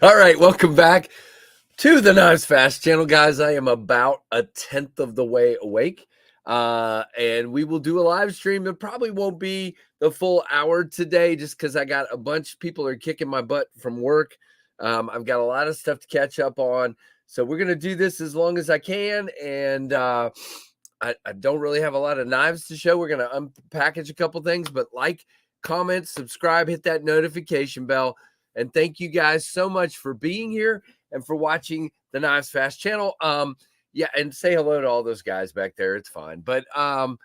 All right, welcome back to the Knives Fast channel, guys. I am about a tenth of the way awake, and we will do a live stream. It probably won't be the full hour today, just because I got a bunch of people are kicking my butt from work. I've got a lot of stuff to catch up on, so we're gonna do this as long as I can. And I don't really have a lot of knives to show. We're gonna unpackage a couple things, but like, comment, subscribe, hit that notification bell. And thank you guys so much for being here and for watching the Knives Fast channel. Yeah, and say hello to all those guys back there. It's fine. But I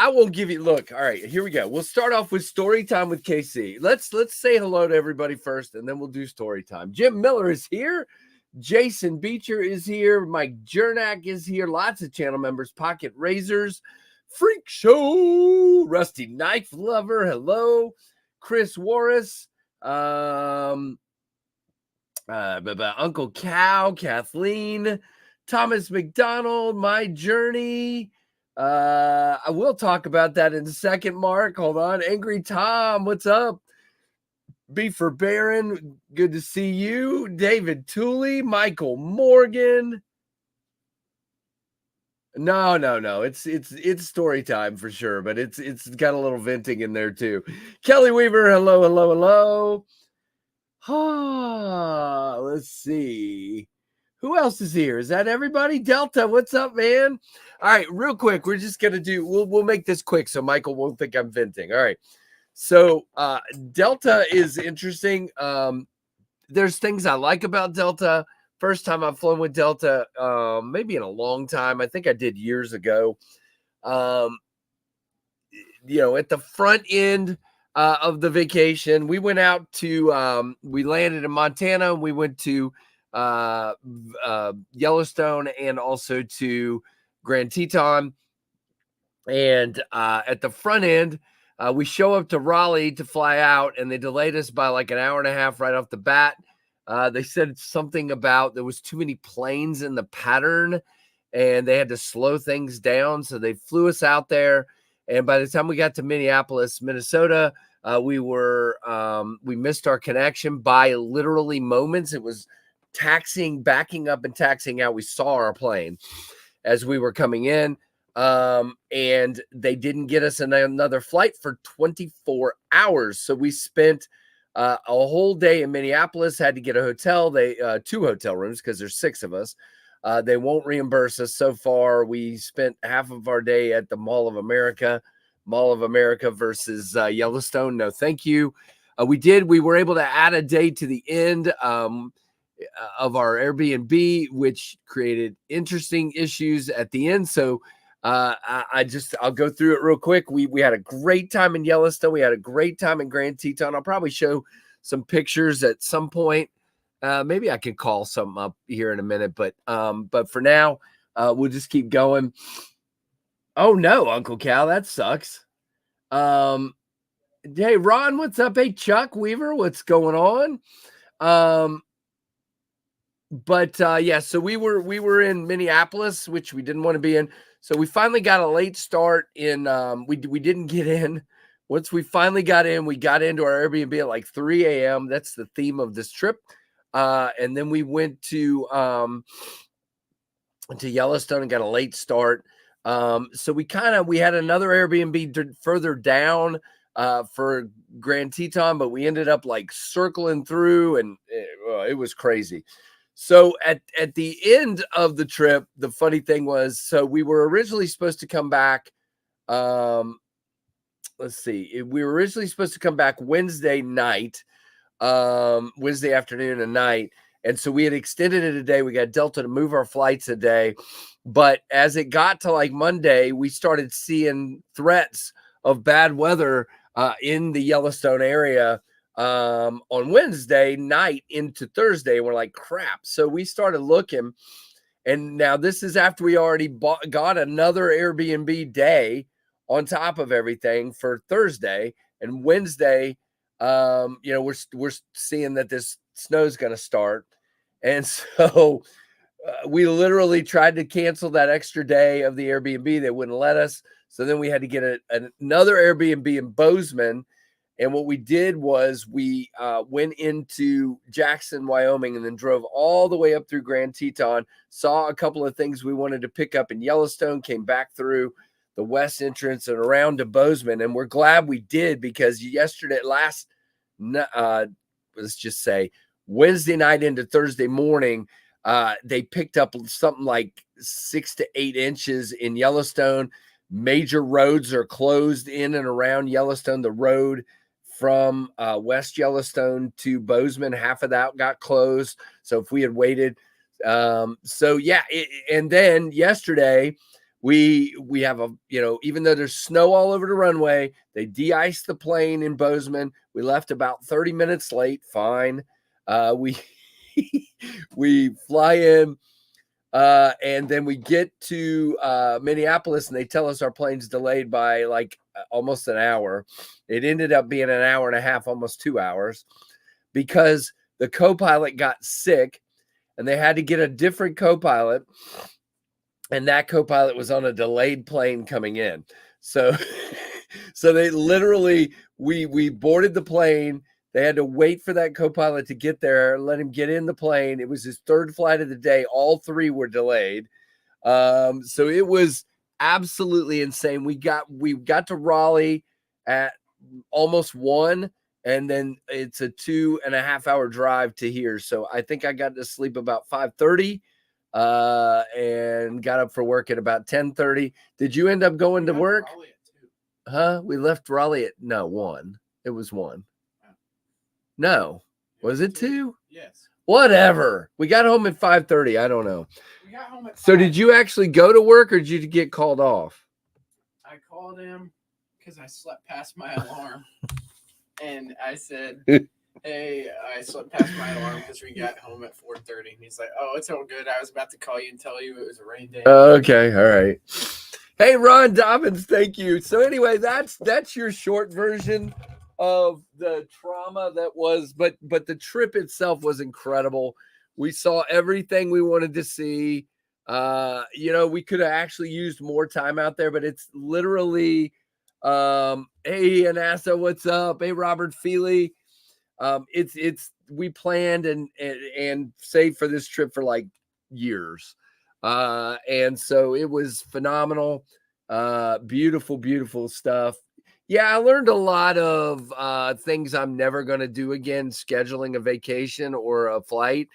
won't give you look. All right, here we go. We'll start off with story time with KC. Let's say hello to everybody first, and then we'll do story time. Jim Miller is here. Jason Beecher is here. Mike Jernak is here. Lots of channel members. Pocket Razors. Freak Show. Rusty Knife Lover. Hello. Chris Warris, Uncle Cow, Kathleen, Thomas McDonald, My Journey. I will talk about that in a second, Mark. Hold on. Angry Tom, what's up? B for Baron, good to see you. David Tooley, Michael Morgan. No. It's story time for sure, but it's got a little venting in there too. Kelly Weaver, hello. Let's see. Who else is here? Is that everybody? Delta, what's up, man? All right, real quick, we're just gonna do. We'll make this quick so Michael won't think I'm venting. All right. So Delta is interesting. There's things I like about Delta. First time I've flown with Delta, maybe in a long time. I think I did years ago. At the front end of the vacation, we went out to, we landed in Montana. And we went to Yellowstone and also to Grand Teton. And at the front end, we show up to Raleigh to fly out, and they delayed us by like an hour and a half right off the bat. They said something about there was too many planes in the pattern and they had to slow things down. So they flew us out there. And by the time we got to Minneapolis, Minnesota, we missed our connection by literally moments. It was backing up and taxiing out. We saw our plane as we were coming in. And they didn't get us another flight for 24 hours. So we spent a whole day in Minneapolis, had to get a hotel. They 2 hotel rooms because there's 6 of us. They won't reimburse us. So far, we spent half of our day at the Mall of America versus Yellowstone. No, thank you. We were able to add a day to the end of our Airbnb, which created interesting issues at the end. So I'll go through it real quick. We had a great time in Yellowstone. We had a great time in Grand Teton. I'll probably show some pictures at some point. Maybe I can call something up here in a minute, but for now, we'll just keep going. Oh no, Uncle Cal, that sucks. Hey Ron, what's up? Hey Chuck Weaver, what's going on? Yeah, so we were in Minneapolis, which we didn't want to be in. So we finally got a late start in. We didn't get in. Once we finally got in, we got into our Airbnb at like 3 a.m. That's the theme of this trip. And then we went to Yellowstone and got a late start. So we had another Airbnb further down for Grand Teton, but we ended up like circling through, and it was crazy. So at the end of the trip, the funny thing was, so we were originally supposed to come back. Let's see, we were originally supposed to come back Wednesday night, Wednesday afternoon and night. And so we had extended it a day. We got Delta to move our flights a day. But as it got to like Monday, we started seeing threats of bad weather in the Yellowstone area on Wednesday night into Thursday. We're like, crap. So we started looking. And now this is after we already got another Airbnb day on top of everything for Thursday. And Wednesday, we're seeing that this snow's going to start. And so we literally tried to cancel that extra day of the Airbnb. They wouldn't let us. So then we had to get another Airbnb in Bozeman. And what we did was we went into Jackson, Wyoming, and then drove all the way up through Grand Teton, saw a couple of things we wanted to pick up in Yellowstone, came back through the west entrance and around to Bozeman. And we're glad we did, because let's just say Wednesday night into Thursday morning, they picked up something like 6 to 8 inches in Yellowstone. Major roads are closed in and around Yellowstone. The road from West Yellowstone to Bozeman, half of that got closed. So if we had waited, and then yesterday we have even though there's snow all over the runway, they de-iced the plane in Bozeman. We left about 30 minutes late. Fine. We we fly in, and then we get to Minneapolis, and they tell us our plane's delayed by like almost an hour. It ended up being an hour and a half, almost 2 hours, because the co-pilot got sick and they had to get a different co-pilot. And that co-pilot was on a delayed plane coming in. So, so they literally, we boarded the plane. They had to wait for that co-pilot to get there, let him get in the plane. It was his third flight of the day. All 3 were delayed. So it was absolutely insane. We got to Raleigh at almost 1, and then it's a 2.5 hour drive to here. So I think I got to sleep about 5:30. And got up for work at about 10:30. Did you end up going to work? Huh? We left Raleigh at 1. It was 1. No. Was it 2? Yes. Whatever. We got home at 5:30. I don't know. We got home at 5. So did you actually go to work, or did you get called off? I called him because I slept past my alarm. And I said, hey, I slept past my alarm because we got home at 4:30. And he's like, oh, it's all good. I was about to call you and tell you it was a rain day. Okay. All right. Hey, Ron Dobbins, thank you. So anyway, that's your short version of the trauma that was, but the trip itself was incredible. We saw everything we wanted to see. We could have actually used more time out there, but it's literally, hey, Anassa, what's up? Hey, Robert Feely. We planned and saved for this trip for like years. And so it was phenomenal. Beautiful, beautiful stuff. Yeah, I learned a lot of things I'm never going to do again, scheduling a vacation or a flight.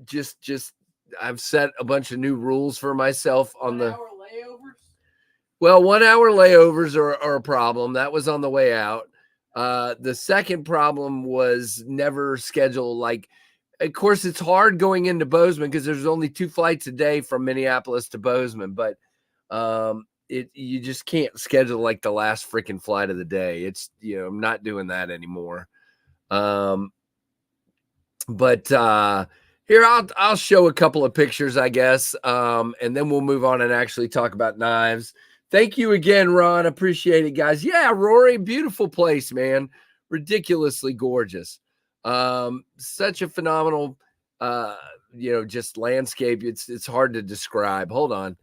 Just I've set a bunch of new rules for myself on the 1 hour layovers. Well, 1 hour layovers are a problem. That was on the way out. The second problem was never schedule. Like, of course, it's hard going into Bozeman because there's only 2 flights a day from Minneapolis to Bozeman, but you just can't schedule like the last freaking flight of the day. It's, I'm not doing that anymore. But here I'll show a couple of pictures, I guess, and then we'll move on and actually talk about knives. Thank you again, Ron. Appreciate it, guys. Yeah, Rory, beautiful place, man. Ridiculously gorgeous. Such a phenomenal, just landscape. It's hard to describe. Hold on.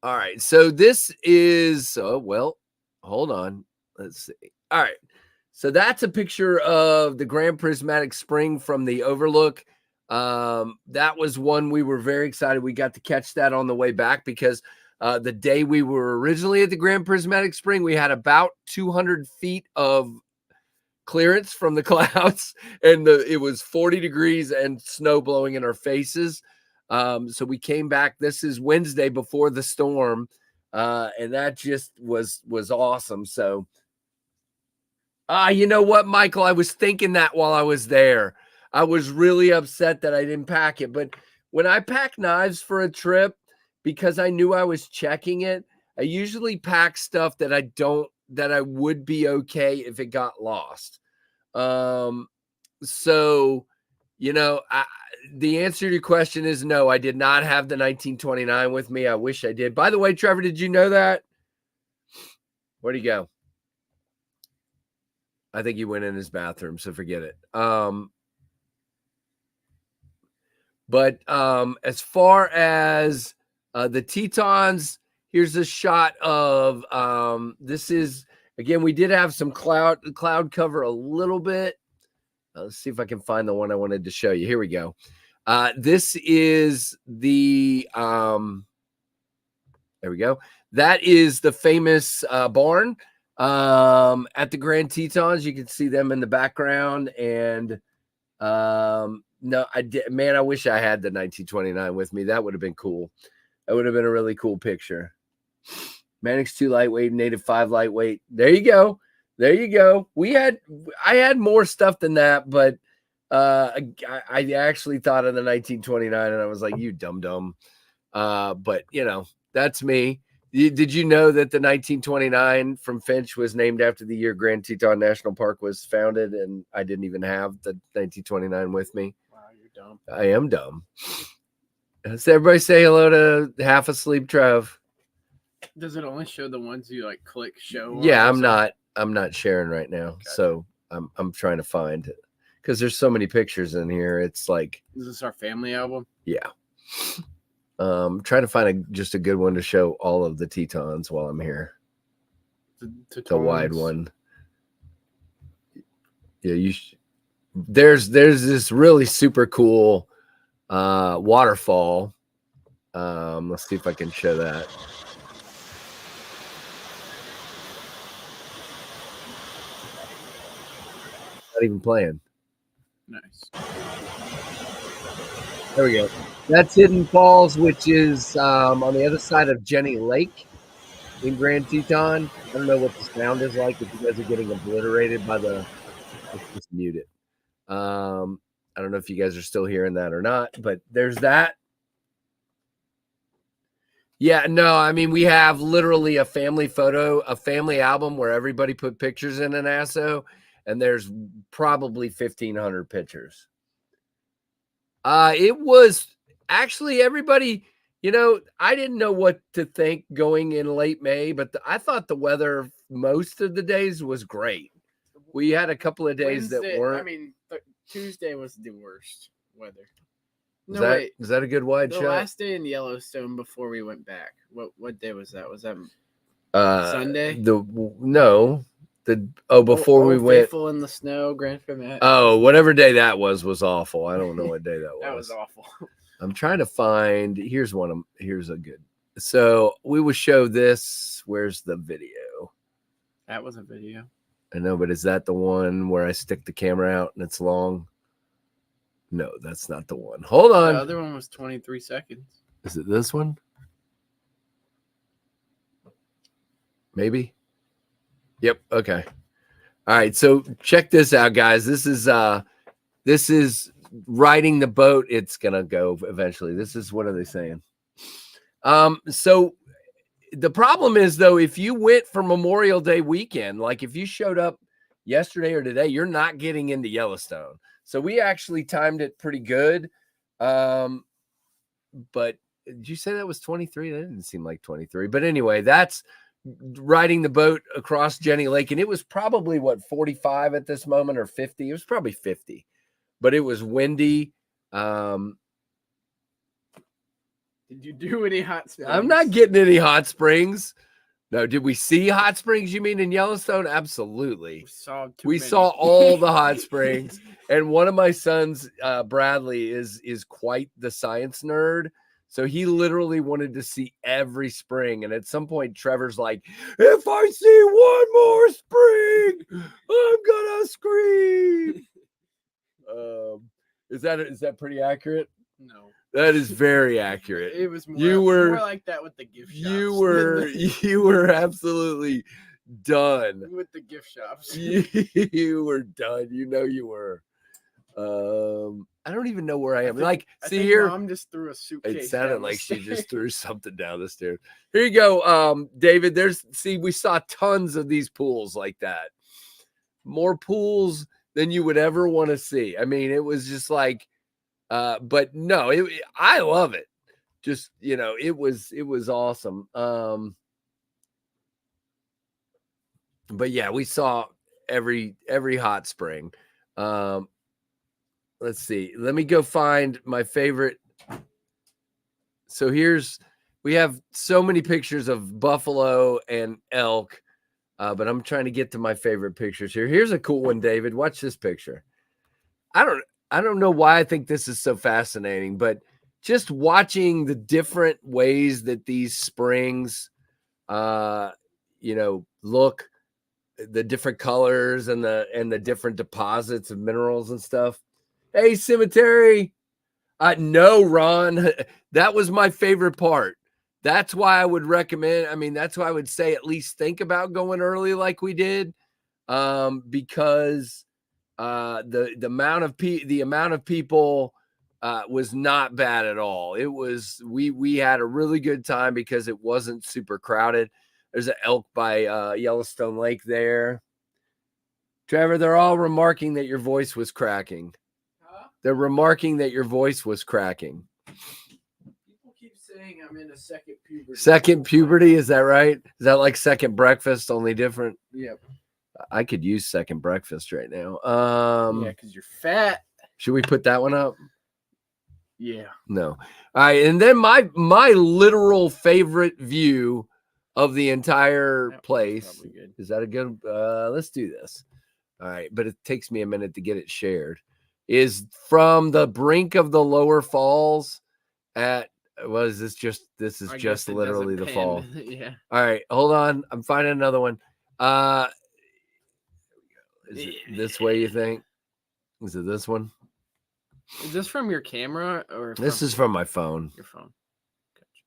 All right. So this is, hold on. Let's see. All right. So that's a picture of the Grand Prismatic Spring from the Overlook. That was one we were very excited. We got to catch that on the way back because The day we were originally at the Grand Prismatic Spring, we had about 200 feet of clearance from the clouds, and it was 40 degrees and snow blowing in our faces. So we came back. This is Wednesday before the storm, and that just was awesome. So, you know what, Michael? I was thinking that while I was there. I was really upset that I didn't pack it. But when I pack knives for a trip, because I knew I was checking it, I usually pack stuff that I would be okay if it got lost. So, you know, the answer to your question is no, I did not have the 1929 with me. I wish I did. By the way, Trevor, did you know that? Where'd he go? I think he went in his bathroom, so forget it. But as far as the Tetons, here's a shot of this is, again, we did have some cloud cover a little bit. Let's see if I can find the one I wanted to show you. Here we go. This is the there we go. That is the famous barn at the Grand Tetons. You can see them in the background. And no, I did, man, I wish I had the 1929 with me. That would have been cool. That would have been a really cool picture. Mannix 2 lightweight, Native 5 lightweight. There you go. There you go. I had more stuff than that, but I actually thought of the 1929 and I was like, you dumb. But you know, that's me. Did you know that the 1929 from Finch was named after the year Grand Teton National Park was founded? And I didn't even have the 1929 with me. Wow, you're dumb. I am dumb. So everybody say hello to Half Asleep Trev. Does it only show the ones you like click show? Yeah, I'm not sharing right now. Okay. So I'm trying to find it because there's so many pictures in here. It's like, is this our family album? Yeah. Trying to find just a good one to show all of the Tetons while I'm here. The wide one. Yeah, there's this really super cool waterfall. Let's see if I can show that. Not even playing. Nice. There we go. That's Hidden Falls, which is on the other side of Jenny Lake in Grand Teton. I don't know what the sound is like if you guys are getting obliterated by the. Let's just mute it. I don't know if you guys are still hearing that or not, but there's that. Yeah, no, I mean, we have literally a family photo, a family album where everybody put pictures in an ASO, and there's probably 1,500 pictures. It was actually everybody, you know, I didn't know what to think going in late May, but I thought the weather most of the days was great. We had a couple of days Wednesday, that weren't. I mean, Tuesday was the worst weather. Is that a good wide shot? The last day in Yellowstone before we went back. What day was that? Was that Sunday? Before we went. Faithful in the snow, Grand Barnette. Oh, whatever day that was awful. I don't know what day that was. That was awful. I'm trying to find. Here's a good. So we will show this. Where's the video? That was a video. I know, but is that the one where I stick the camera out and it's long? No, that's not the one. Hold on. The other one was 23 seconds. Is it this one? Maybe. Yep. Okay. All right. So check this out, guys. This is riding the boat. It's gonna go eventually. This is, what are they saying? So the problem is, though, if you went for Memorial Day weekend, like if you showed up yesterday or today, you're not getting into Yellowstone. So we actually timed it pretty good. But did you say that was 23? That didn't seem like 23. But anyway, that's riding the boat across Jenny Lake. And it was probably, 45 at this moment, or 50? It was probably 50. But it was windy. Did you do any hot springs? I'm not getting any hot springs. No, did we see hot springs, you mean, in Yellowstone? Absolutely. We saw all the hot springs. And one of my sons, Bradley, is quite the science nerd. So he literally wanted to see every spring. And at some point, Trevor's like, if I see one more spring, I'm gonna scream. Is that pretty accurate? No. That is very accurate. It was more like that with the gift shops. You were absolutely done with the gift shops. You were done. You were. I don't even know where I am. I think here. Mom just threw a suitcase. It sounded like she just threw something down the stairs. Here you go, David. We saw tons of these pools like that. More pools than you would ever want to see. I mean, it was just like, but no, I love it. Just, it was awesome. But yeah, we saw every hot spring. Let's see. Let me go find my favorite. So we have so many pictures of buffalo and elk, but I'm trying to get to my favorite pictures here. Here's a cool one, David. Watch this picture. I don't know why I think this is so fascinating, but just watching the different ways that these springs, look, the different colors and the different deposits of minerals and stuff. Hey, cemetery. No, Ron, that was my favorite part. That's why I would recommend. I mean, that's why I would say at least think about going early like we did, because the amount of people was not bad at all. It was we had a really good time because it wasn't super crowded. There's an elk by Yellowstone Lake there. Trevor, they're all remarking that your voice was cracking. They're remarking that your voice was cracking. People keep saying I'm in a second puberty. Second puberty, is that right? Is that like second breakfast, only different? Yep. I could use second breakfast right now. Yeah, because you're fat. Should we put that one up? Yeah. No. All right, and then my literal favorite view of the entire place. Is that a good? Let's do this. All right, but it takes me a minute to get it shared. Is from the brink of the lower falls at this is just literally the fall. Yeah. All right, hold on. I'm finding another one. Is it this way, you think? Is it this one? Is this from your camera or this is from my phone? Your phone. Gotcha.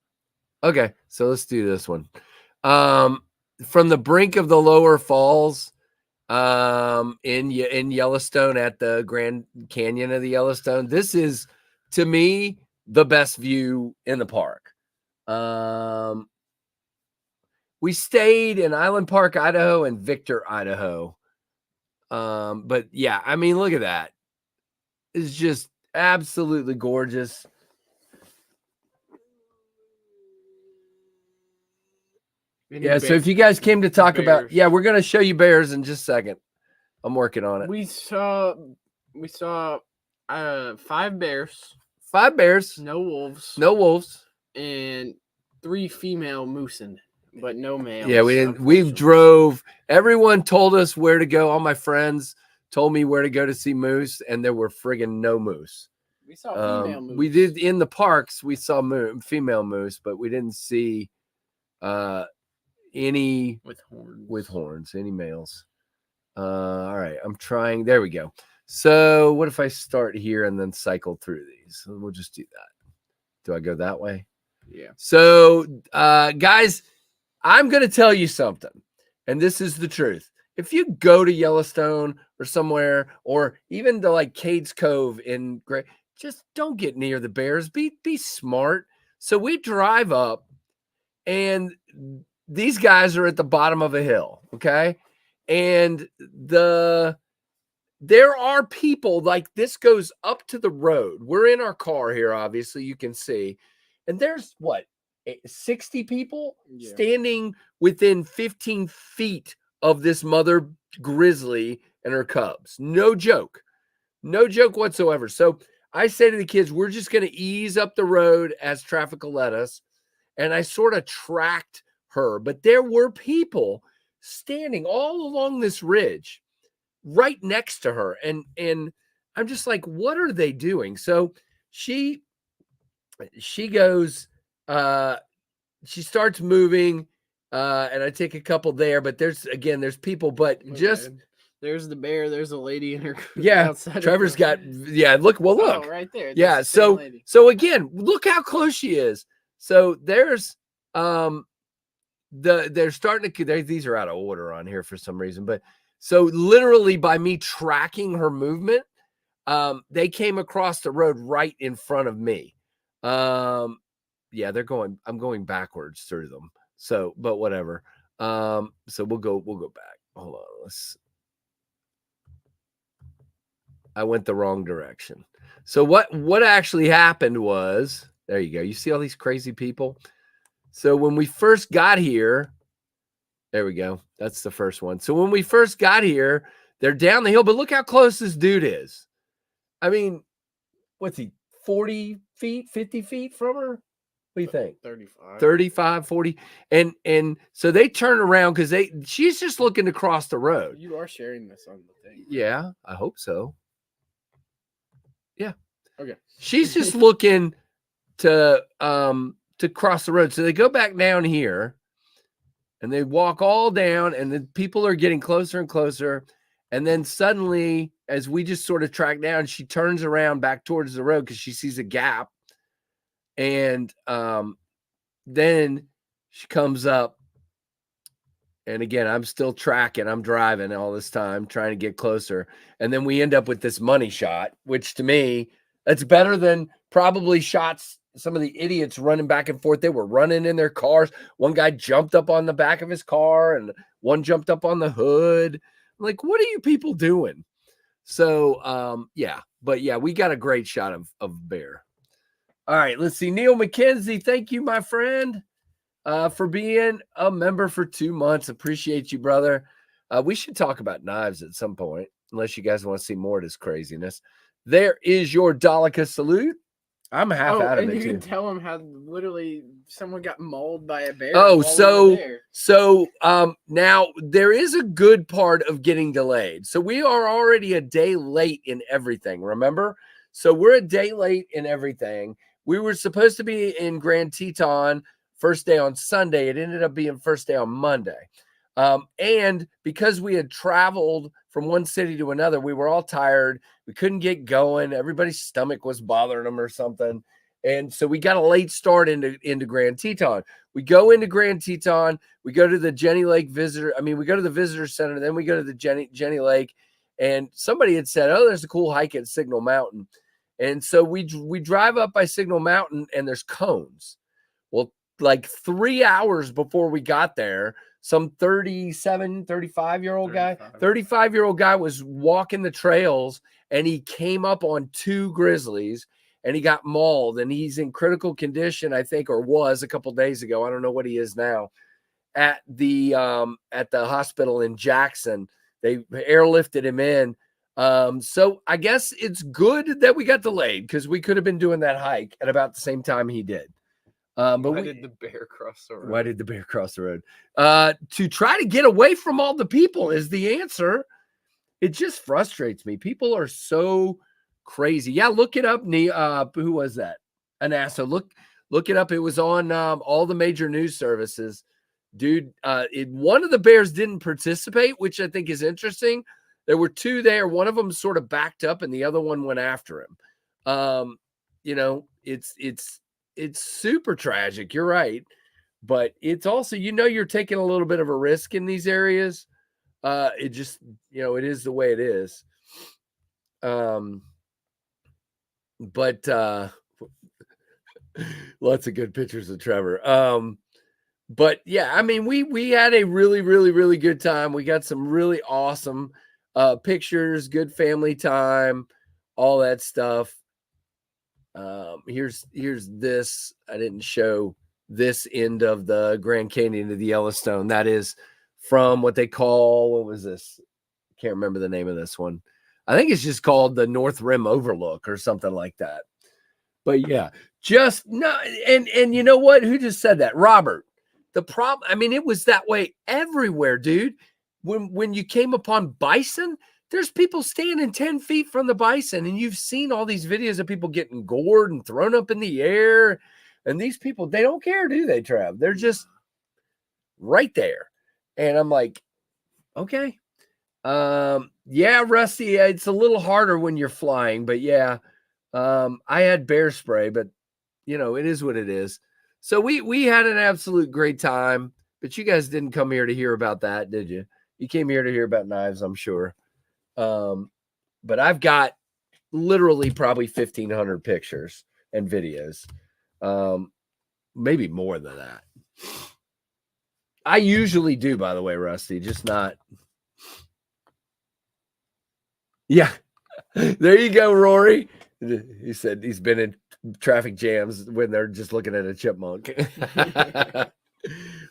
Okay, so let's do this one. From the brink of the lower falls, in Yellowstone at the Grand Canyon of the Yellowstone. This is, to me, the best view in the park. We stayed in Island Park, Idaho and Victor, Idaho. But yeah, I mean, look at that. It's just absolutely gorgeous. Yeah, so if you guys came to talk about, we're going to show you bears in just a second. I'm working on it. We saw 5 bears. 5 bears. No wolves. No wolves. And 3 female moosin, but no males. Yeah, we didn't. We drove. Everyone told us where to go. All my friends told me where to go to see moose, and there were friggin' no moose. We saw female moose. We did in the parks. We saw female moose, but we didn't see any with horns, any males. All right, I'm trying. There we go. So what if I start here and then cycle through these? We'll just do that. Do I go that way? Yeah. So guys, I'm going to tell you something, and this is the truth. If you go to Yellowstone or somewhere, or even to like Cades Cove in Great, just don't get near the bears. Be smart. So we drive up, and these guys are at the bottom of a hill, okay? And there are people, like, this goes up to the road. We're in our car here, obviously, you can see. And there's, 60 people standing within 15 feet of this mother grizzly and her cubs. No joke. No joke whatsoever. So I say to the kids, we're just going to ease up the road as traffic will let us. And I sort of tracked her. But there were people standing all along this ridge right next to her. And I'm just like, what are they doing? So she she goes, she starts moving, and I take a couple there, but there's people, but just there's the bear, there's a lady in her outside. Trevor's got look. Oh, right there. Yeah, so again, look how close she is. So there's they're starting to these are out of order on here for some reason, but so literally by me tracking her movement, they came across the road right in front of me. I'm going backwards through them. So, but whatever. So we'll go back. Hold on. I went the wrong direction. So what actually happened was, there you go. You see all these crazy people. So when we first got here, there we go. That's the first one. So when we first got here, they're down the hill, but look how close this dude is. I mean, what's he, 40 feet, 50 feet from her? What do you think? 35, 40. And so they turn around because she's just looking to cross the road. You are sharing this on the thing. Yeah, I hope so. Yeah. Okay. She's just looking to cross the road. So they go back down here and they walk all down, and the people are getting closer and closer. And then suddenly, as we just sort of track down, she turns around back towards the road because she sees a gap. And then she comes up. And again, I'm still tracking. I'm driving all this time, trying to get closer. And then we end up with this money shot, which to me, that's better than probably shots. Some of the idiots running back and forth. They were running in their cars. One guy jumped up on the back of his car and one jumped up on the hood. I'm like, what are you people doing? So, we got a great shot of bear. All right, let's see. Neil McKenzie, thank you, my friend, for being a member for 2 months. Appreciate you, brother. We should talk about knives at some point, unless you guys want to see more of this craziness. There is your Dalika salute. I'm half out of it. And you can tell them how literally someone got mauled by a bear. So now there is a good part of getting delayed. So we are already a day late in everything, remember? So we're a day late in everything. We were supposed to be in Grand Teton first day on Sunday. It ended up being first day on Monday. And because we had traveled from one city to another, we were all tired. We couldn't get going. Everybody's stomach was bothering them or something. And so we got a late start into Grand Teton. We go into Grand Teton. We go to the Jenny Lake we go to the visitor center. Then we go to the Jenny Lake. And somebody had said, oh, there's a cool hike at Signal Mountain. And so we drive up by Signal Mountain and there's cones. Well, like 3 hours before we got there, some 35-year-old guy was walking the trails and he came up on 2 grizzlies and he got mauled and he's in critical condition, I think, or was a couple days ago. I don't know what he is now at the hospital in Jackson. They airlifted him in. So I guess it's good that we got delayed because we could have been doing that hike at about the same time he did. But why did the bear cross the road? Why did the bear cross the road? To try to get away from all the people is the answer. It just frustrates me. People are so crazy. Yeah, look it up. Who was that? Anassa. Look it up. It was on all the major news services. Dude, one of the bears didn't participate, which I think is interesting. There were 2 there. One of them sort of backed up and the other one went after him. It's super tragic. You're right. But it's also, you're taking a little bit of a risk in these areas. It just, it is the way it is. But lots of good pictures of Trevor. But yeah, I mean, we had a really, really, really good time. We got some really awesome pictures, good family time, all that stuff. Here's this. I didn't show this end of the Grand Canyon of the Yellowstone. That is from what they call, what was this? Can't remember the name of this one. I think it's just called the North Rim Overlook or something like that. But yeah, just no. And you know what? Who just said that? Robert. The problem, I mean, it was that way everywhere, dude. When you came upon bison, there's people standing 10 feet from the bison, and you've seen all these videos of people getting gored and thrown up in the air. And these people, they don't care, do they, Trav? They're just right there. And I'm like, okay. Yeah, Rusty, it's a little harder when you're flying, but yeah. I had bear spray, but it is what it is. So we had an absolute great time, but you guys didn't come here to hear about that, did you? You came here to hear about knives, I'm sure. But I've got literally probably 1,500 pictures and videos. Maybe more than that. I usually do, by the way, Rusty, just not. Yeah. There you go, Rory. He said he's been in traffic jams when they're just looking at a chipmunk.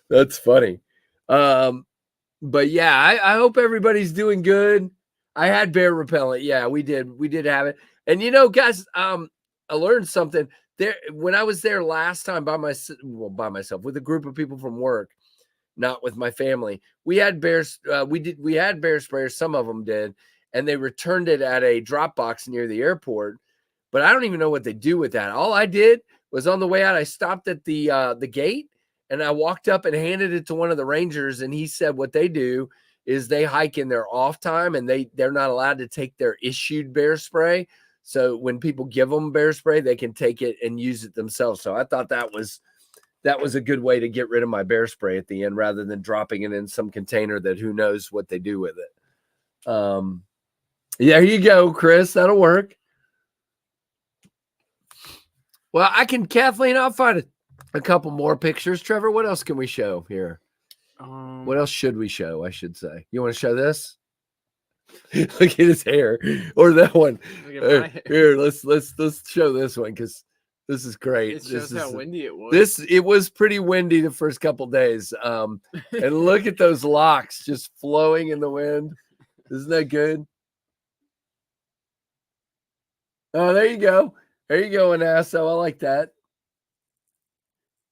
That's funny. But yeah, I hope everybody's doing good. I had bear repellent. Yeah, we did have it. And guys, I learned something there when I was there last time by myself with a group of people from work, not with my family. We had bears. We had bear sprayers. Some of them did, and they returned it at a drop box near the airport. But I don't even know what they do with that. All I did was on the way out, I stopped at the gate and I walked up and handed it to one of the rangers. And he said what they do is they hike in their off time and they're not allowed to take their issued bear spray. So when people give them bear spray, they can take it and use it themselves. So I thought that was a good way to get rid of my bear spray at the end rather than dropping it in some container that who knows what they do with it. Yeah, here you go, Chris. That'll work. Well, Kathleen, I'll find a couple more pictures. Trevor, what else can we show here? What else should we show, I should say? You want to show this? Look at his hair. Or that one. Here, let's show this one because this is great. It shows how windy it was. It was pretty windy the first couple days. And look at those locks just flowing in the wind. Isn't that good? Oh, there you go. There you go, Anasso. I like that.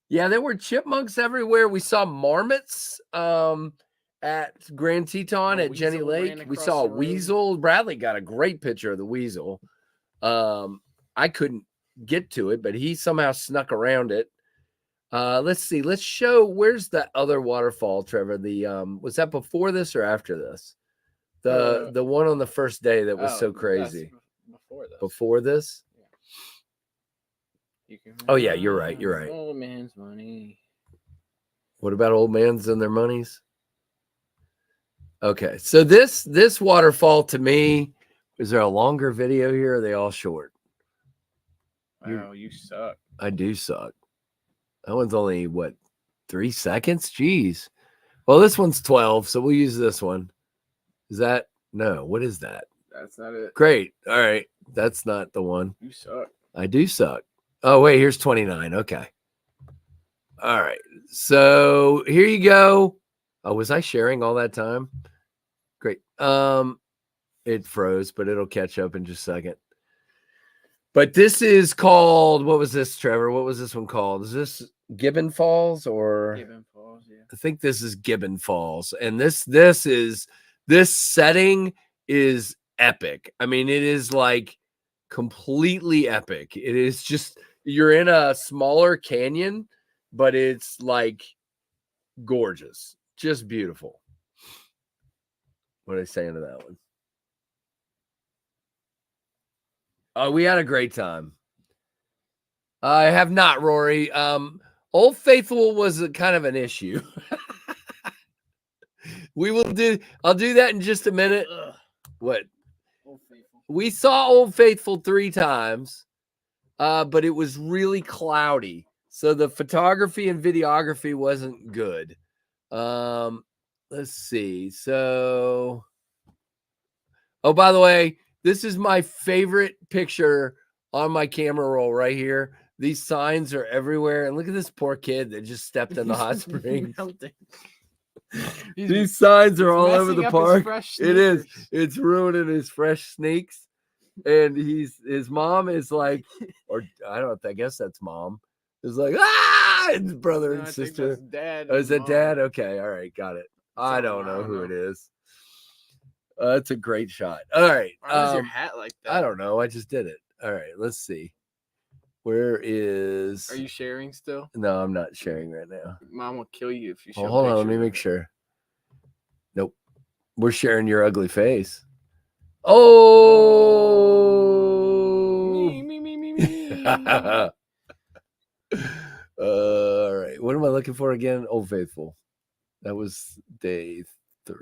Yeah, there were chipmunks everywhere. We saw marmots at Grand Teton at Jenny Lake. We saw a weasel. Bradley got a great picture of the weasel. I couldn't get to it, but he somehow snuck around it. Let's see. Let's show where's the other waterfall, Trevor. The was that before this or after this? The one on the first day that was so crazy. Before this? Oh yeah, you're right. You're right. Old man's money. What about old man's and their monies? Okay, so this waterfall to me, is there a longer video here? Or are they all short? Wow, you suck. I do suck. That one's only 3 seconds? Jeez. Well, this one's 12, so we'll use this one. Is that no? What is that? That's not it. Great. All right, that's not the one. You suck. I do suck. Oh, wait, here's 29. Okay. All right. So here you go. Oh, was I sharing all that time? Great. It froze, but it'll catch up in just a second. But this is called, what was this, Trevor? What was this one called? Is this Gibbon Falls or? Gibbon Falls, yeah. I think this is Gibbon Falls. And this setting is epic. I mean, it is like completely epic. It is just, you're in a smaller canyon, but it's like gorgeous, just beautiful. What are they saying to that one? Oh, we had a great time. I have not, Rory. Old Faithful was a kind of an issue. I'll do that in just a minute. Ugh. What? Old Faithful. We saw Old Faithful 3 times. But it was really cloudy. So the photography and videography wasn't good. Let's see. So, oh, by the way, this is my favorite picture on my camera roll right here. These signs are everywhere. And look at this poor kid that just stepped in the hot springs. These signs are all over the park. It is. It's ruining his fresh sneaks. And his mom is like, or I guess that's mom. Is like, his brother and sister. Dad. Oh, is that dad? Okay, all right, got it. I don't know who it is. That's a great shot. All right. Why was your hat like that? I don't know. I just did it. All right. Let's see. Where is? Are you sharing still? No, I'm not sharing right now. Mom will kill you if you show. Well, hold on. Let me make sure. Nope. We're sharing your ugly face. Oh. Me. All right. What am I looking for again? Old Faithful. That was day 3,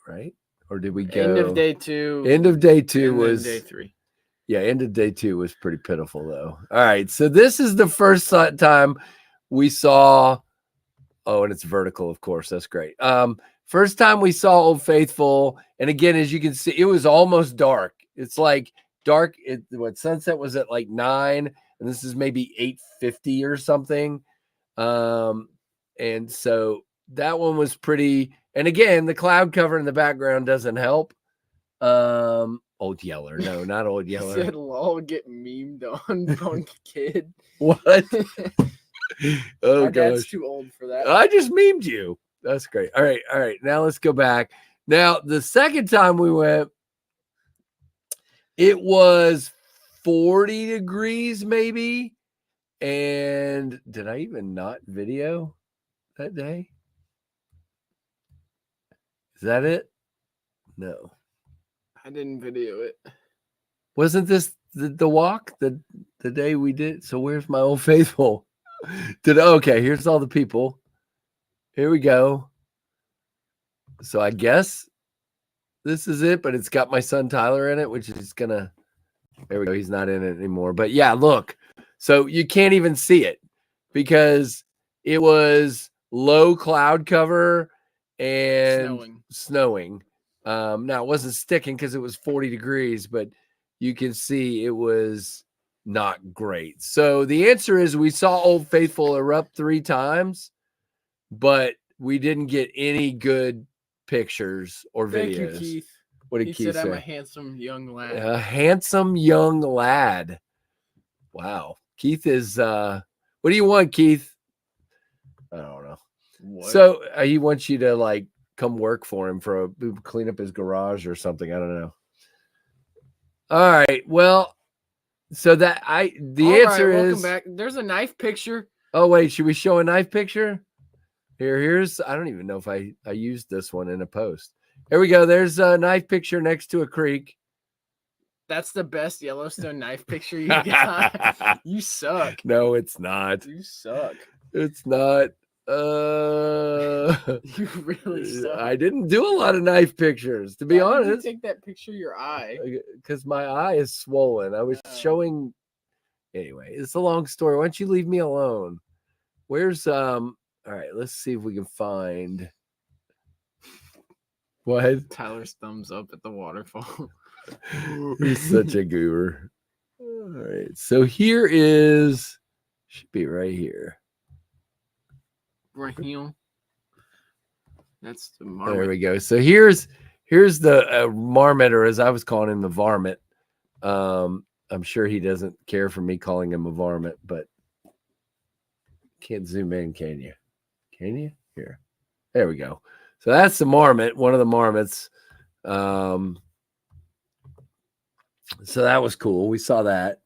right? Or did we go? End of day 2. End of day 2 and was day 3. Yeah, end of day 2 was pretty pitiful, though. All right, so this is the first time we saw. Oh, and it's vertical, of course. That's great. First time we saw Old Faithful, and again, as you can see, it was almost dark. It's like dark. What sunset was at like 9, and this is maybe 8:50 or something. And so that one was pretty. And again, the cloud cover in the background doesn't help. Old Yeller. No, not Old Yeller. Said lol, get memed on kid. What? Oh, my dad's gosh. too old for that. I just memed you. That's great. All right. Now let's go back. Now, the second time we went, it was 40 degrees maybe. And did I even not video that day? Is that it? No. I didn't video it. Wasn't this the walk the day we did? So where's my Old Faithful? Okay, here's all the people. Here we go. So I guess this is it, but it's got my son Tyler in it, which is gonna. There we go. He's not in it anymore. But yeah, look. So you can't even see it because it was low cloud cover and snowing. Now it wasn't sticking because it was 40 degrees, but you can see it was not great. So the answer is we saw Old Faithful erupt 3 times, but we didn't get any good pictures or videos. Thank you, Keith. What did Keith say? I'm a handsome young lad. A handsome young lad. Wow. Keith is what do you want, Keith? I don't know. What? So he wants you to like come work for him clean up his garage or something. I don't know. All right. Well, so the answer is welcome back. There's a knife picture. Oh, wait, should we show a knife picture? Here's I don't even know if I used this one in a post. Here we go. There's a knife picture next to a creek. That's the best Yellowstone knife picture you got. You suck. No, it's not. You suck. It's not. You really suck. I didn't do a lot of knife pictures, to be honest. Why did you take that picture of your eye? Because my eye is swollen. I was showing. Anyway, it's a long story. Why don't you leave me alone? Where's All right, let's see if we can find. What? Tyler's thumbs up at the waterfall. He's such a goober. All right, so here is. Should be right here. Right here. That's the marmot. There we go. So here's the marmot, or as I was calling him, the varmint. I'm sure he doesn't care for me calling him a varmint, but can't zoom in, can you? Can you? Here. There we go. So that's the marmot, one of the marmots. So that was cool. We saw that.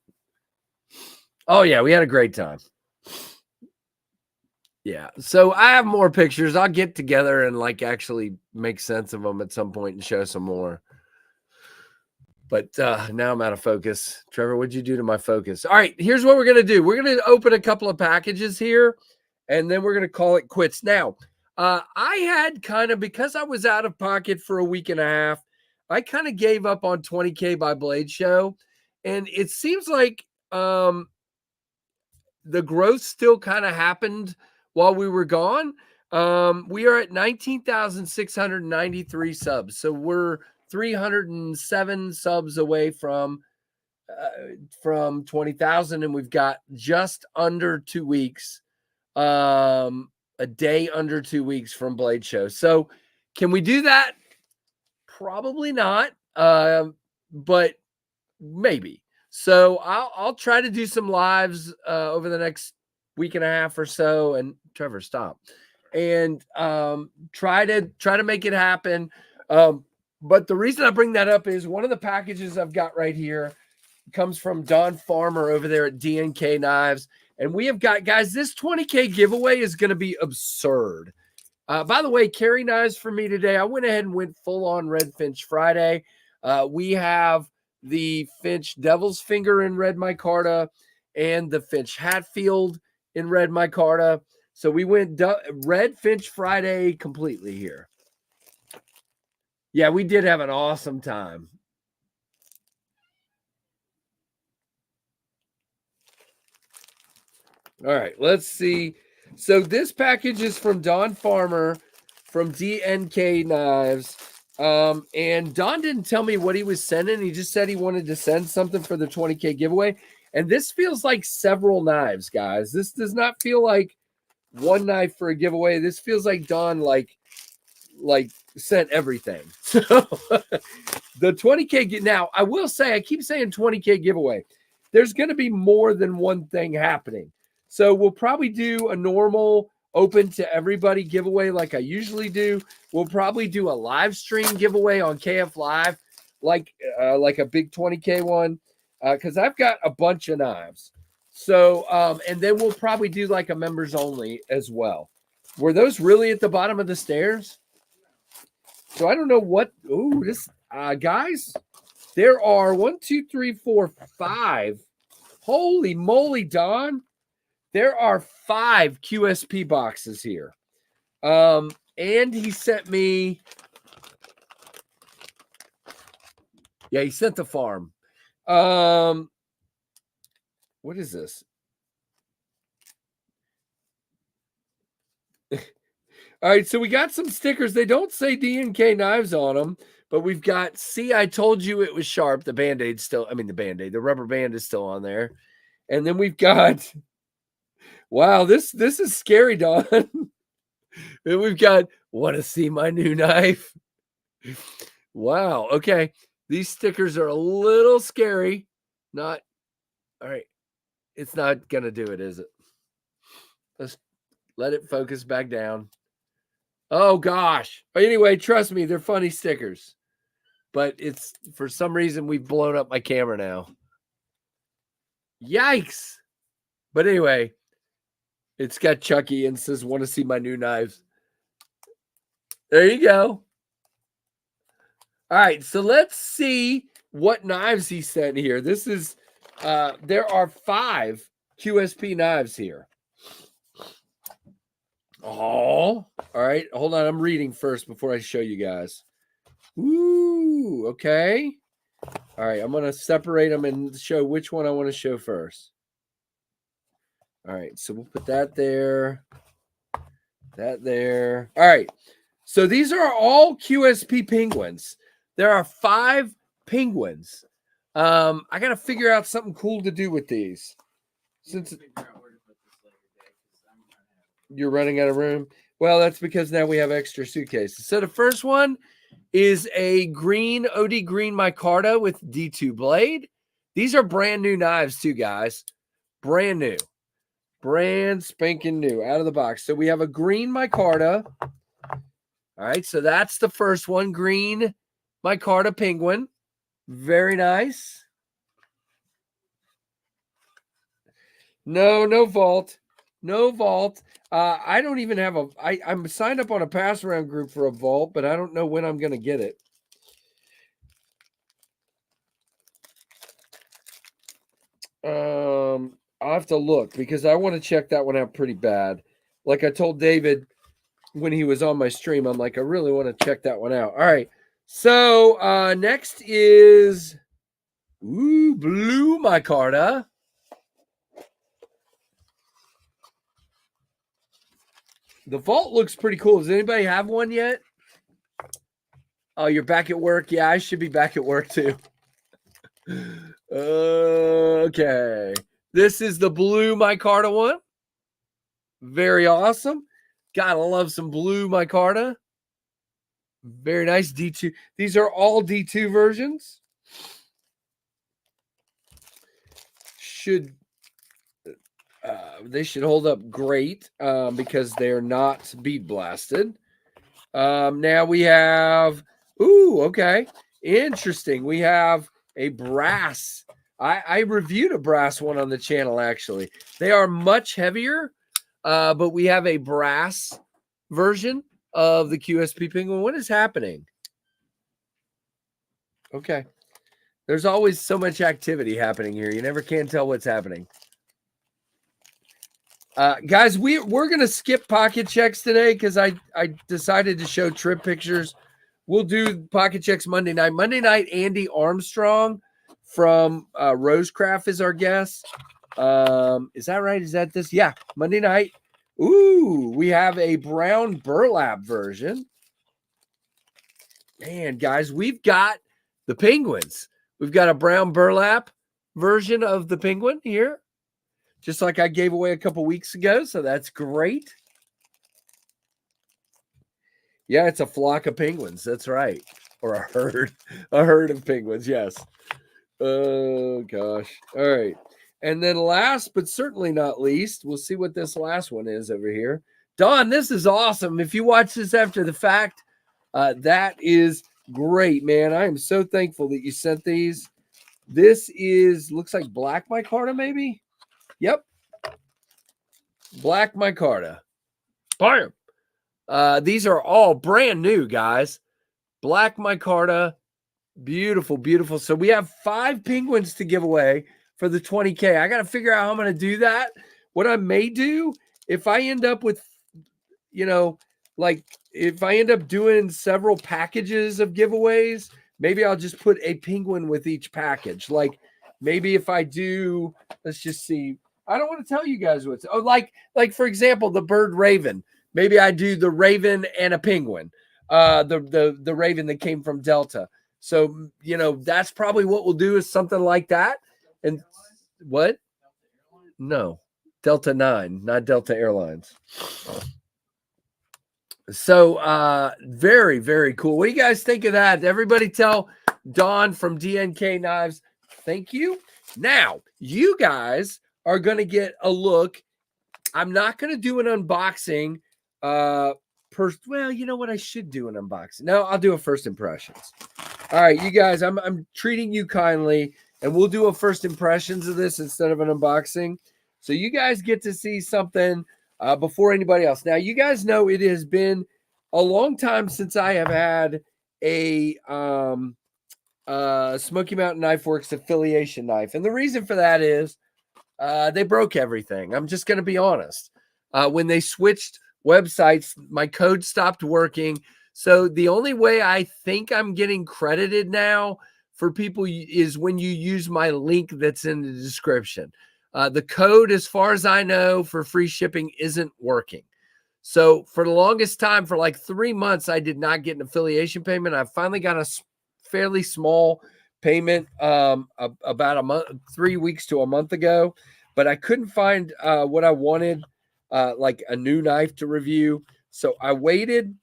Oh, yeah, we had a great time. Yeah. So I have more pictures. I'll get together and like actually make sense of them at some point and show some more. But now I'm out of focus. Trevor, what'd you do to my focus? All right, here's what we're going to do. We're going to open a couple of packages here, and then we're going to call it quits. Now, I had kind of, because I was out of pocket for a week and a half, I kind of gave up on 20K by Blade Show. And it seems like the growth still kind of happened while we were gone. We are at 19,693 subs. So we're 307 subs away from 20,000, and we've got just under 2 weeks, a day under 2 weeks from Blade Show. So can we do that? Probably not, but maybe. So I'll try to do some lives over the next week and a half or so. And Trevor, stop. And try to make it happen. But the reason I bring that up is one of the packages I've got right here comes from Don Farmer over there at DNK Knives. And we have got, guys, this 20K giveaway is going to be absurd. By the way, carry knives for me today. I went ahead and went full on Red Finch Friday. We have the Finch Devil's Finger in red micarta and the Finch Hatfield in red micarta. So we went Red Finch Friday completely here. Yeah, we did have an awesome time. All right, let's see. So this package is from Don Farmer from DNK Knives. And Don didn't tell me what he was sending. He just said he wanted to send something for the 20K giveaway. And this feels like several knives, guys. This does not feel like one knife for a giveaway. This feels like Don like sent everything. So the 20K now, I will say, I keep saying 20K giveaway. There's going to be more than one thing happening. So we'll probably do a normal open to everybody giveaway like I usually do. We'll probably do a live stream giveaway on KF Live, like a big 20K one, because I've got a bunch of knives. So, and then we'll probably do like a members only as well. Were those really at the bottom of the stairs? So I don't know what. Oh, this guys, there are 1, 2, 3, 4, 5. Holy moly, Don! There are 5 QSP boxes here. And he sent me. Yeah, he sent the farm. What is this? All right, so we got some stickers. They don't say DNK Knives on them, but we've got, see, I told you it was sharp. The Band-Aid's still, the rubber band is still on there. And then we've got, wow, this is scary, Don. And we've got, want to see my new knife? Wow, okay. These stickers are a little scary. Not, all right. It's not going to do it, is it? Let's let it focus back down. Oh, gosh. Anyway, trust me, they're funny stickers. But it's, for some reason, we've blown up my camera now. Yikes. But anyway, it's got Chucky and says, want to see my new knives. There you go. All right, so let's see what knives he sent here. This is, there are 5 QSP knives here. Oh, all right. Hold on. I'm reading first before I show you guys. Ooh, okay. All right. I'm going to separate them and show which one I want to show first. All right. So we'll put that there. That there. All right. So these are all QSP penguins. There are 5 penguins. I got to figure out something cool to do with these. Since you're running out of room. Well, that's because now we have extra suitcases. So the first one is a green OD green micarta with D2 blade. These are brand new knives too, guys. Brand new. Brand spanking new out of the box. So we have a green micarta. All right, so that's the first one. Green micarta penguin. Very nice. No vault. No vault. I don't even have a. I'm signed up on a pass around group for a vault, but I don't know when I'm going to get it. I'll have to look because I want to check that one out pretty bad. Like I told David when he was on my stream, I'm like, I really want to check that one out. All right. So next is blue micarta. The vault looks pretty cool. Does anybody have one yet? Oh, you're back at work? Yeah, I should be back at work too. Okay. This is the blue micarta one. Very awesome. Gotta love some blue micarta. Very nice. D2. These are all D2 versions. They should hold up great because they're not bead blasted. Now we have Ooh, okay. Interesting. We have a brass. I reviewed a brass one on the channel, actually. They are much heavier, but we have a brass version of the QSP Penguin. What is happening? Okay. There's always so much activity happening here. You never can tell what's happening. Guys, we're going to skip pocket checks today because I decided to show trip pictures. We'll do pocket checks Monday night. Monday night, Andy Armstrong from Rosecraft is our guest. Is that right? Is that this? Yeah, Monday night. Ooh, we have a brown burlap version. Man, guys, we've got the penguins. We've got a brown burlap version of the penguin here, just like I gave away a couple weeks ago. So that's great. Yeah, it's a flock of penguins. That's right. Or a herd of penguins. Yes. Oh, gosh. All right. And then last, but certainly not least, we'll see what this last one is over here. Don, this is awesome. If you watch this after the fact, that is great, man. I am so thankful that you sent these. This looks like black micarta, maybe? Yep. Black micarta. Bam. These are all brand new, guys. Black micarta. Beautiful, beautiful. So we have 5 penguins to give away for the 20K. I got to figure out how I'm going to do that. What I may do, if I end up with, if I end up doing several packages of giveaways, maybe I'll just put a penguin with each package. Like maybe if I do, let's just see. I don't want to tell you guys what's, like for example, the bird raven. Maybe I do the raven and a penguin. The raven that came from Delta. So, that's probably what we'll do is something like that. And what? No, Delta 9, not Delta Airlines. So, very, very cool. What do you guys think of that? Everybody tell Don from DNK Knives, thank you. Now, you guys are going to get a look. I'm not going to do an unboxing. Well, you know what? I should do an unboxing. No, I'll do a first impressions. All right, you guys, I'm treating you kindly, and we'll do a first impressions of this instead of an unboxing. So you guys get to see something before anybody else. Now, you guys know it has been a long time since I have had a Smoky Mountain Knife Works affiliation knife. And the reason for that is they broke everything. I'm just going to be honest. When they switched websites, my code stopped working. So the only way I think I'm getting credited now for people is when you use my link that's in the description. The code, as far as I know, for free shipping isn't working. So for the longest time, for like 3 months, I did not get an affiliation payment. I finally got a fairly small payment about a month, 3 weeks to a month ago, but I couldn't find what I wanted, like a new knife to review. So I waited.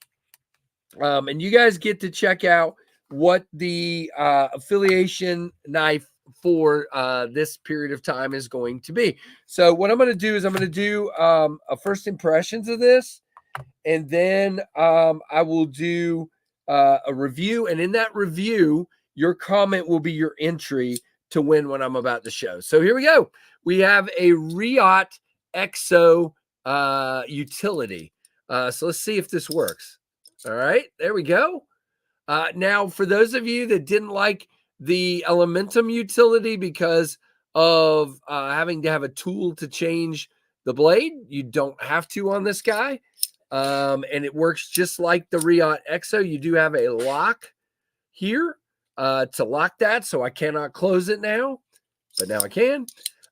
And you guys get to check out what the affiliation knife for this period of time is going to be. So what I'm going to do is I'm going to do a first impressions of this, and then I will do a review. And in that review, your comment will be your entry to win what I'm about to show. So here we go. We have a Riot Exo utility. So let's see if this works. All right, there we go. Now, for those of you that didn't like the Elementum utility because of having to have a tool to change the blade, you don't have to on this guy. And it works just like the Riot Exo. You do have a lock here to lock that, so I cannot close it now, but now I can.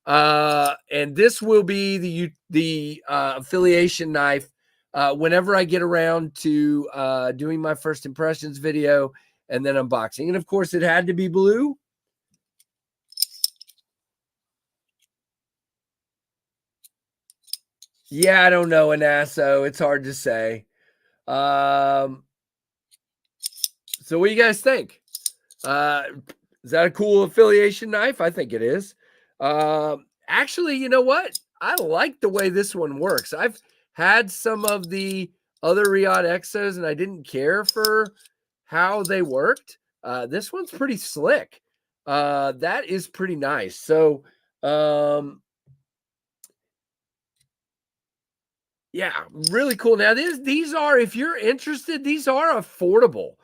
And this will be the affiliation knife whenever I get around to doing my first impressions video and then unboxing. And of course, it had to be blue. Yeah, I don't know, Anasso. It's hard to say. So what do you guys think? Is that a cool affiliation knife? I think it is. Actually, you know what? I like the way this one works. I've had some of the other Riot Exos, and I didn't care for how they worked. This one's pretty slick. That is pretty nice. So, yeah, really cool. Now, these are, if you're interested, these are affordable.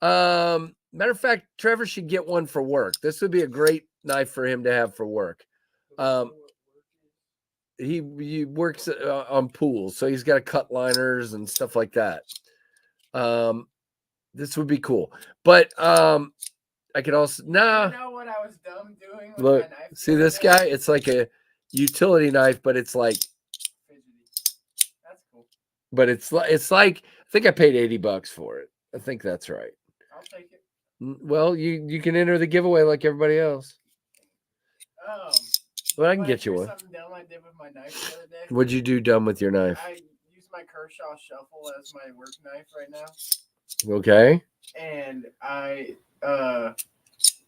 Matter of fact, Trevor should get one for work. This would be a great knife for him to have for work. He works on pools, so he's got to cut liners and stuff like that. This would be cool, but I could also You know what I was dumb doing with look. my knife See this guy? It's like a utility knife, but it's like, that's cool. but it's like I think I paid $80 for it. I think that's right. I'll take it. Well, you can enter the giveaway like everybody else. But I can get you one. Something dumb I did with my knife the other day. What'd you do dumb with your knife? I use my Kershaw Shuffle as my work knife right now. Okay. And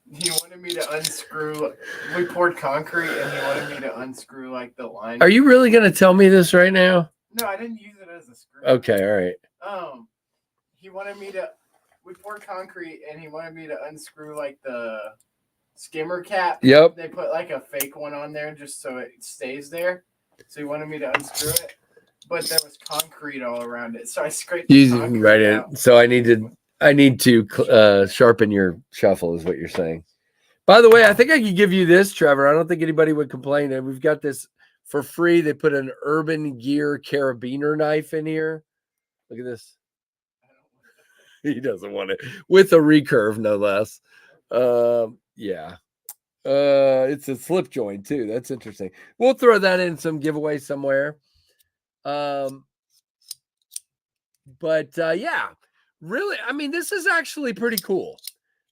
he wanted me to unscrew. We poured concrete, and he wanted me to unscrew like the line. Are you really gonna tell me this right now? No, I didn't use it as a screw. Okay, all right. He wanted me to. We poured concrete, and he wanted me to unscrew like the skimmer cap. Yep. They put like a fake one on there just so it stays there. So he wanted me to unscrew it, but there was concrete all around it. So I scraped the concrete right in. out. So I need to sharpen your shuffle, is what you're saying. By the way, I think I could give you this, Trevor. I don't think anybody would complain. And we've got this for free. They put an Urban Gear carabiner knife in here. Look at this. He doesn't want it with a recurve, no less. Yeah. It's a slip joint too. That's interesting. We'll throw that in some giveaway somewhere. But yeah, really, I mean, this is actually pretty cool.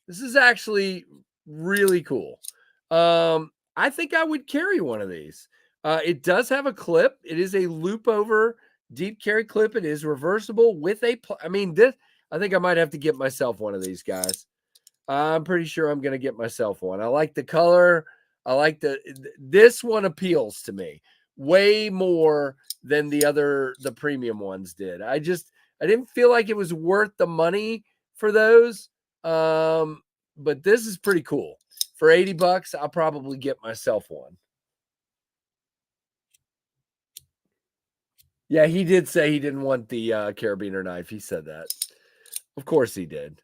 This is actually really cool. I think I would carry one of these. It does have a clip. It is a loop over deep carry clip. It is reversible with a, I mean, this, I think I might have to get myself one of these guys. I'm pretty sure I'm going to get myself one. I like the color. I like this one appeals to me way more than the premium ones did. I didn't feel like it was worth the money for those. But this is pretty cool. For $80, I'll probably get myself one. Yeah, he did say he didn't want the carabiner knife. He said that. Of course he did.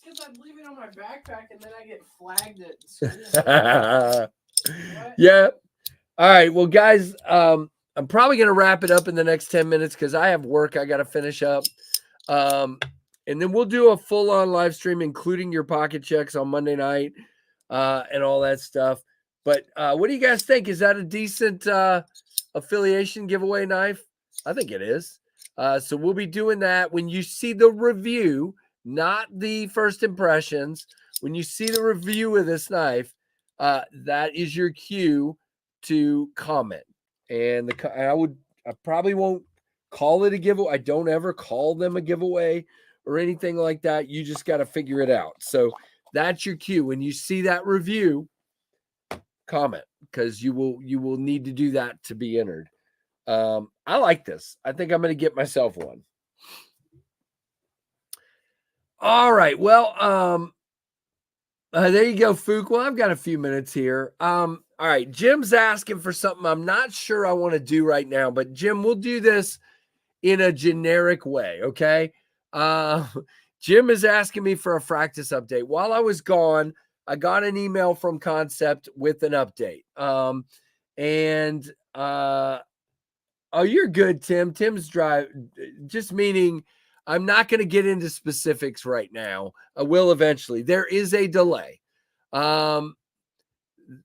Because I'd leave it on my backpack and then I get flagged at school. Yeah. All right. Well, guys, I'm probably going to wrap it up in the next 10 minutes because I have work I got to finish up. And then we'll do a full-on live stream, including your pocket checks on Monday night and all that stuff. But what do you guys think? Is that a decent affiliation giveaway knife? I think it is. So we'll be doing that when you see the review, not the first impressions. When you see the review of this knife, that is your cue to comment. And I probably won't call it a giveaway. I don't ever call them a giveaway or anything like that. You just got to figure it out. So that's your cue. When you see that review, comment, because you will need to do that to be entered. I like this. I think I'm going to get myself one. All right. Well, there you go, Fook. Well, I've got a few minutes here. All right. Jim's asking for something I'm not sure I want to do right now, but Jim, we'll do this in a generic way. Okay. Jim is asking me for a practice update. While I was gone, I got an email from Concept with an update. Oh, you're good, Tim. Tim's just meaning I'm not going to get into specifics right now. I will eventually. There is a delay.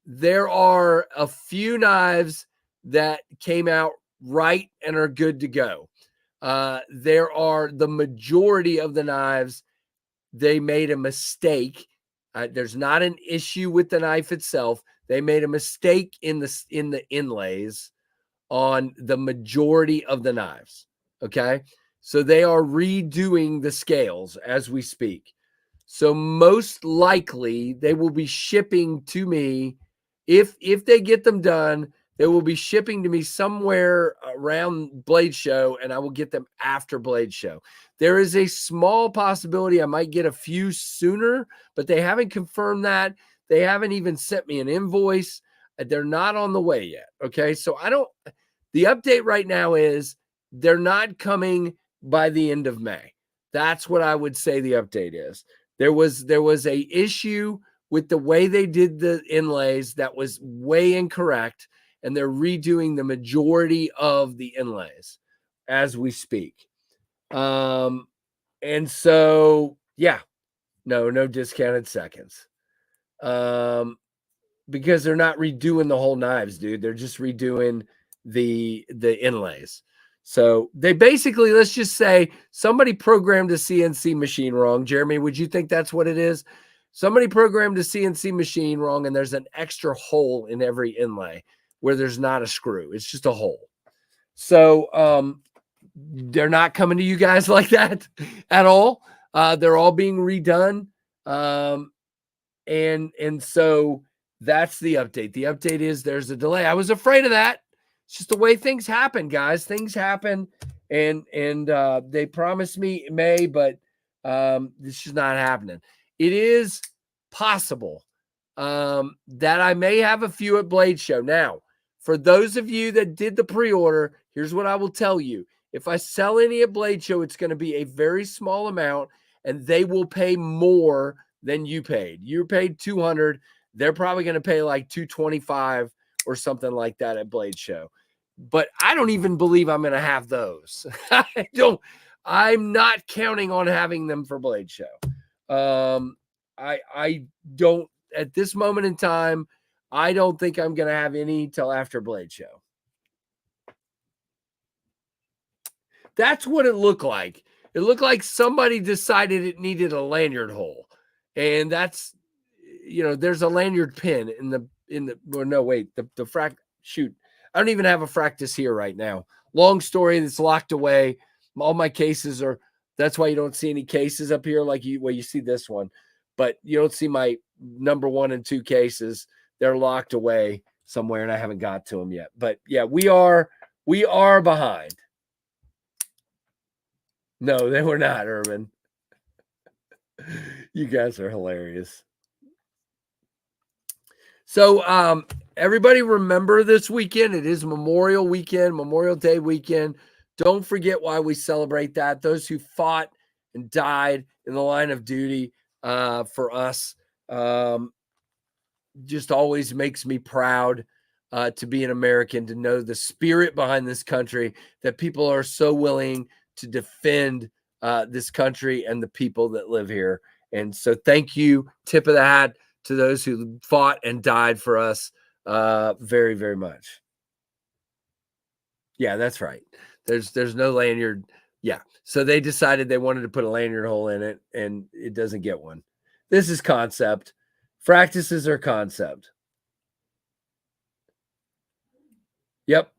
There are a few knives that came out right and are good to go. There are the majority of the knives, they made a mistake. There's not an issue with the knife itself. They made a mistake in the inlays on the majority of the knives. Okay. So they are redoing the scales as we speak. So most likely they will be shipping to me. If they get them done, They will be shipping to me somewhere around Blade Show, and I will get them after Blade Show. There is a small possibility I might get a few sooner, but they haven't confirmed that. They haven't even sent me an invoice. They're not on the way yet. Okay. So the update right now is they're not coming by the end of May. That's what I would say the update is. There was a issue with the way they did the inlays that was way incorrect, and they're redoing the majority of the inlays as we speak. And so, yeah, no discounted seconds. Because they're not redoing the whole knives, dude. They're just redoing the inlays. So they basically, let's just say somebody programmed a CNC machine wrong. Jeremy, would you think that's what it is? Somebody programmed a CNC machine wrong, and there's an extra hole in every inlay where there's not a screw. It's just a hole. So they're not coming to you guys like that at all. They're all being redone. And so that's the update. The update is there's a delay. I was afraid of that. It's just the way things happen, guys. Things happen, and they promised me May, but this is not happening. It is possible that I may have a few at Blade Show. Now, for those of you that did the pre-order, here's what I will tell you. If I sell any at Blade Show, it's going to be a very small amount, and they will pay more than you paid. You paid $200. They're probably going to pay like $225 or something like that at Blade Show. But I don't even believe I'm going to have those. I'm not counting on having them for Blade Show. I don't, at this moment in time, I don't think I'm going to have any till after Blade Show. That's what it looked like. It looked like somebody decided it needed a lanyard hole. And that's, there's a lanyard pin the shoot. I don't even have a Fractus here right now. Long story, that's locked away. All my cases that's why you don't see any cases up here like you see this one. But you don't see my number 1 and 2 cases. They're locked away somewhere, and I haven't got to them yet. But yeah, we are behind. No, they were not, Urban. You guys are hilarious. So everybody remember this weekend. It is Memorial Weekend, Memorial Day weekend. Don't forget why we celebrate that. Those who fought and died in the line of duty for us just always makes me proud to be an American, to know the spirit behind this country, that people are so willing to defend this country and the people that live here. And so thank you. Tip of the hat to those who fought and died for us very, very much. Yeah, that's right. There's no lanyard. Yeah. So they decided they wanted to put a lanyard hole in it, and it doesn't get one. This is concept. Fractuses are concept. Yep.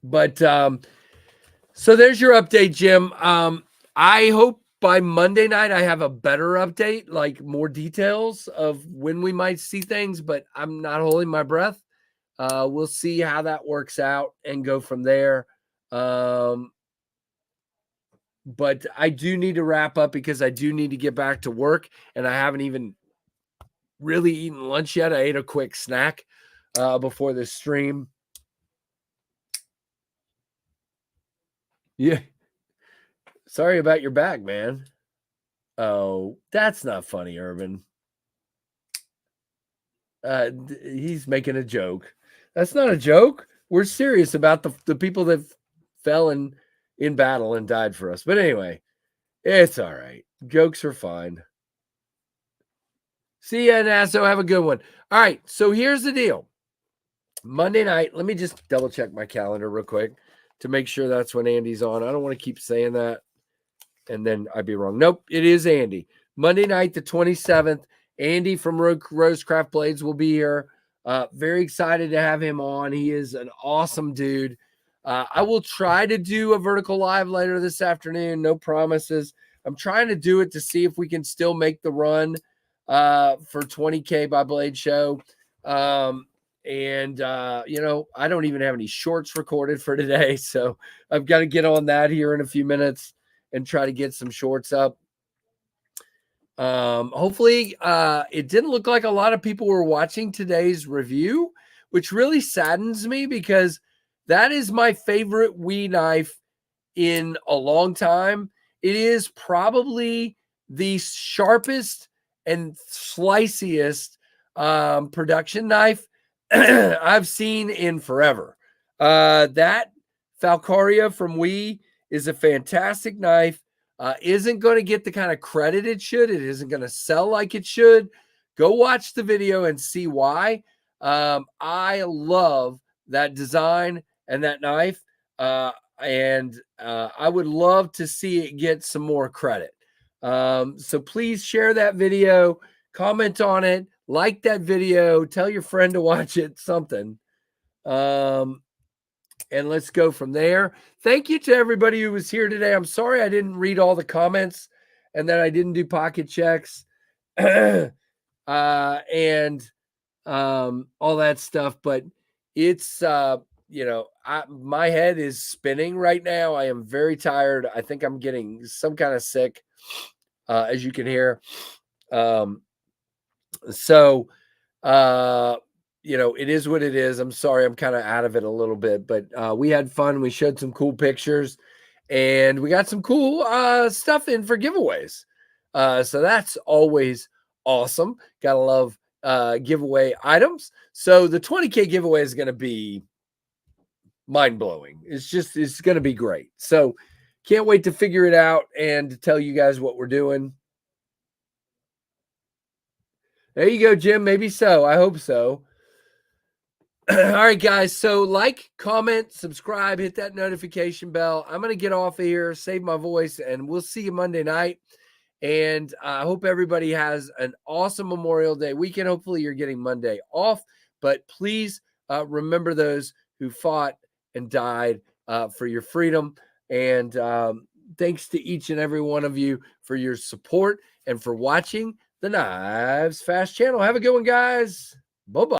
But so there's your update, Jim. I hope by Monday night I have a better update, like more details of when we might see things, but I'm not holding my breath. We'll see how that works out and go from there. But I do need to wrap up because I do need to get back to work, and I haven't even really eaten lunch yet. I ate a quick snack before the stream. Yeah. Sorry about your back, man. Oh, that's not funny, Urban. He's making a joke. That's not a joke. We're serious about the people that fell in battle and died for us. But anyway, it's all right. Jokes are fine. See ya, Nasso. Have a good one. All right. So here's the deal. Monday night, let me just double check my calendar real quick to make sure that's when Andy's on. I don't want to keep saying that and then I'd be wrong. Nope, it is Andy. Monday night, the 27th. Andy from Rosecraft Blades will be here. Very excited to have him on. He is an awesome dude. I will try to do a vertical live later this afternoon. No promises. I'm trying to do it to see if we can still make the run for 20K by Blade Show. And I don't even have any shorts recorded for today, so I've got to get on that here in a few minutes and try to get some shorts up. Hopefully, it didn't look like a lot of people were watching today's review, which really saddens me because that is my favorite Wii knife in a long time. It is probably the sharpest and sliciest production knife I've seen in forever. That Falcaria from Wii is a fantastic knife. Isn't going to get the kind of credit it should. It isn't going to sell like it should. Go watch the video and see why. I love that design and that knife. And I would love to see it get some more credit. So please share that video, comment on it, like that video, tell your friend to watch it, something. And let's go from there. Thank you to everybody who was here today. I'm sorry I didn't read all the comments and that I didn't do pocket checks and all that stuff, but it's my head is spinning right now. I am very tired. I think I'm getting some kind of sick, as you can hear. It is what it is. I'm sorry. I'm kind of out of it a little bit, but we had fun. We showed some cool pictures and we got some cool stuff in for giveaways. So that's always awesome. Gotta love giveaway items. So the 20K giveaway is going to be mind-blowing. It's going to be great. So can't wait to figure it out and to tell you guys what we're doing. There you go, Jim. Maybe so. I hope so. All right, guys. So like, comment, subscribe, hit that notification bell. I'm going to get off of here, save my voice, and we'll see you Monday night. And I hope everybody has an awesome Memorial Day weekend. Hopefully you're getting Monday off, but please remember those who fought and died for your freedom. And thanks to each and every one of you for your support and for watching the Knives Fast channel. Have a good one, guys. Bye-bye.